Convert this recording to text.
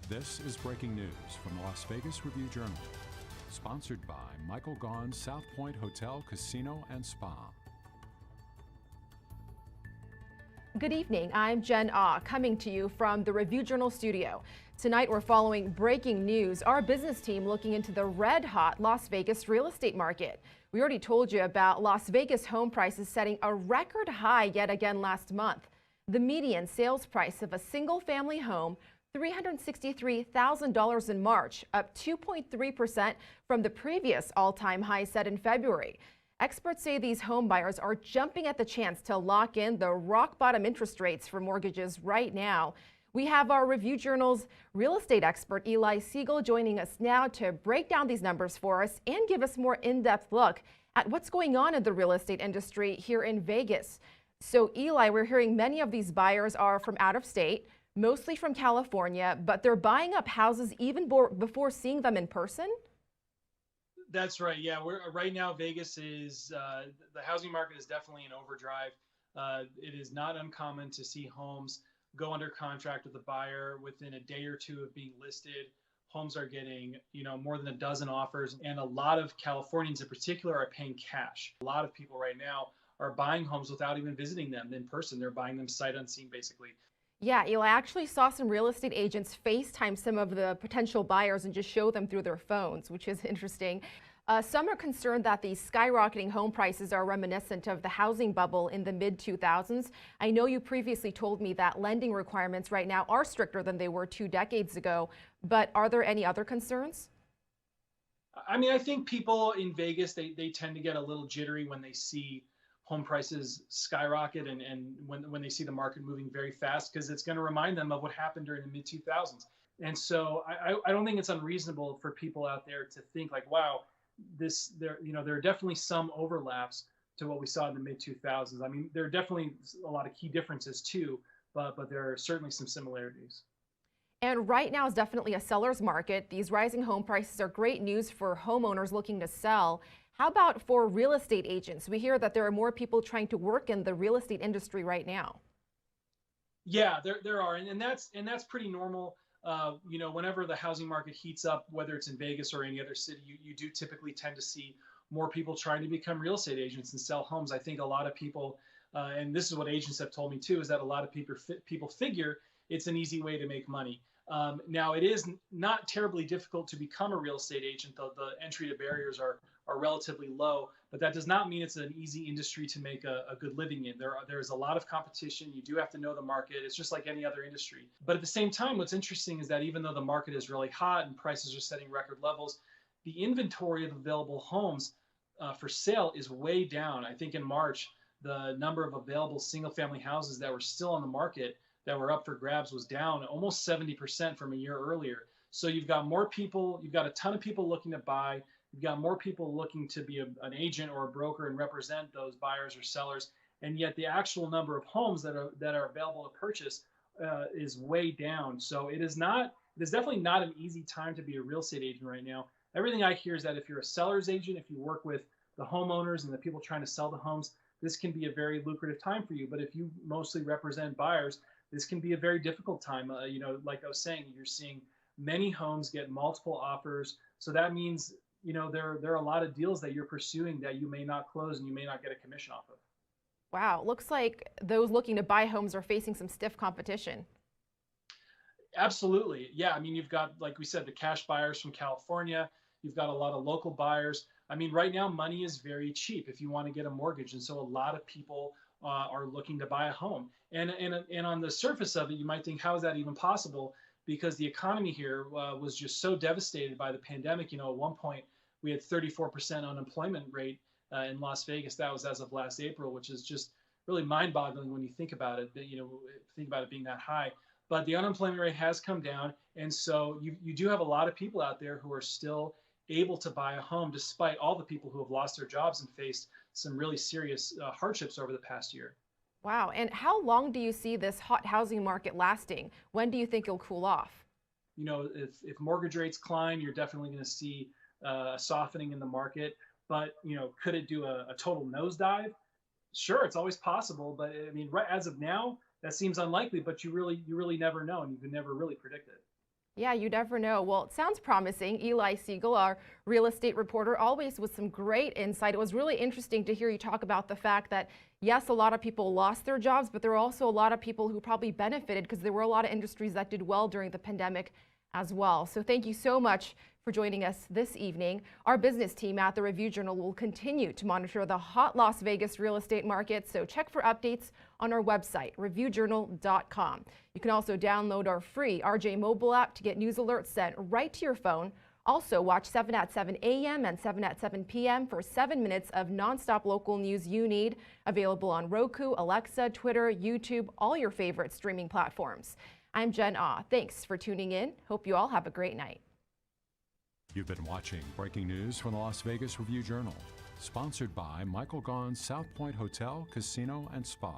This is breaking news from the Las Vegas Review-Journal, sponsored by Michael Gaughan's South Point Hotel, Casino, and Spa. Good evening, I'm Jenn Auh, coming to you from the Review-Journal studio. Tonight we're following breaking news, our business team looking into the red-hot Las Vegas real estate market. We already told you about Las Vegas home prices setting a record high yet again last month. The median sales price of a single-family home, $363,000 in March, up 2.3% from the previous all-time high set in February. Experts say these home buyers are jumping at the chance to lock in the rock-bottom interest rates for mortgages right now. We have our Review-Journal's real estate expert, Eli Segall, joining us now to break down these numbers for us and give us more in-depth look at what's going on in the real estate industry here in Vegas. So, Eli, we're hearing many of these buyers are from out of state, mostly from California, but they're buying up houses even before seeing them in person? That's right. Yeah, right now Vegas is the housing market is definitely in overdrive. It is not uncommon to see homes go under contract with the buyer within a day or two of being listed. Homes are getting, more than a dozen offers, and a lot of Californians in particular are paying cash. A lot of people right now are buying homes without even visiting them in person. They're buying them sight unseen, basically. Yeah, Eli, I actually saw some real estate agents FaceTime some of the potential buyers and just show them through their phones, which is interesting. Some are concerned that these skyrocketing home prices are reminiscent of the housing bubble in the mid-2000s. I know you previously told me that lending requirements right now are stricter than they were 2 decades ago, but are there any other concerns? I mean, I think people in Vegas, they tend to get a little jittery when they see home prices skyrocket and when they see the market moving very fast, because it's going to remind them of what happened during the mid-2000s. And so I don't think it's unreasonable for people out there to think like, wow, there are definitely some overlaps to what we saw in the mid-2000s. I mean, there are definitely a lot of key differences too, but there are certainly some similarities. And right now is definitely a seller's market. These rising home prices are great news for homeowners looking to sell. How about for real estate agents? We hear that there are more people trying to work in the real estate industry right now. Yeah, there are, and that's pretty normal. Whenever the housing market heats up, whether it's in Vegas or any other city, you do typically tend to see more people trying to become real estate agents and sell homes. I think a lot of people, and this is what agents have told me too, is that a lot of people figure it's an easy way to make money. Now, it is not terribly difficult to become a real estate agent. The entry to barriers are relatively low, but that does not mean it's an easy industry to make a good living in. There's a lot of competition. You do have to know the market. It's just like any other industry. But at the same time, what's interesting is that even though the market is really hot and prices are setting record levels, the inventory of available homes for sale is way down. I think in March, the number of available single-family houses that were still on the market that were up for grabs was down almost 70% from a year earlier. So you've got more people, you've got a ton of people looking to buy. You've got more people looking to be an agent or a broker and represent those buyers or sellers, and yet the actual number of homes that are available to purchase is way down. So it is definitely not an easy time to be a real estate agent right now. Everything I hear is that if you're a seller's agent, if you work with the homeowners and the people trying to sell the homes, this can be a very lucrative time for you. But if you mostly represent buyers, this can be a very difficult time. Like I was saying, you're seeing many homes get multiple offers, so that means there are a lot of deals that you're pursuing that you may not close and you may not get a commission off of. Wow, looks like those looking to buy homes are facing some stiff competition. Absolutely. Yeah, I mean, you've got, like we said, the cash buyers from California. You've got a lot of local buyers. I mean, right now, money is very cheap if you want to get a mortgage. And so a lot of people are looking to buy a home. And on the surface of it, you might think, how is that even possible? Because the economy here was just so devastated by the pandemic. At one point, we had 34% unemployment rate in Las Vegas. That was as of last April, which is just really mind-boggling when you think about it. Think about it being that high. But the unemployment rate has come down, and so you do have a lot of people out there who are still able to buy a home, despite all the people who have lost their jobs and faced some really serious hardships over the past year. Wow. And how long do you see this hot housing market lasting? When do you think it'll cool off? If mortgage rates climb, you're definitely going to see a softening in the market. But, could it do a total nosedive? Sure, it's always possible. But I mean, right as of now, that seems unlikely. But you really never know, and you can never really predict it. Yeah, you never know. Well, it sounds promising. Eli Segall, our real estate reporter, always with some great insight. It was really interesting to hear you talk about the fact that, yes, a lot of people lost their jobs, but there were also a lot of people who probably benefited because there were a lot of industries that did well during the pandemic as well. So thank you so much for joining us this evening. Our business team at the Review Journal will continue to monitor the hot Las Vegas real estate market, so check for updates on our website, reviewjournal.com. You can also download our free RJ mobile app to get news alerts sent right to your phone. Also, watch 7 at 7 a.m. and 7 at 7 p.m. for 7 minutes of nonstop local news you need. Available on Roku, Alexa, Twitter, YouTube, all your favorite streaming platforms. I'm Jenn Auh. Thanks for tuning in. Hope you all have a great night. You've been watching breaking news from the Las Vegas Review Journal, sponsored by Michael Gaughan's South Point Hotel, Casino, and Spa.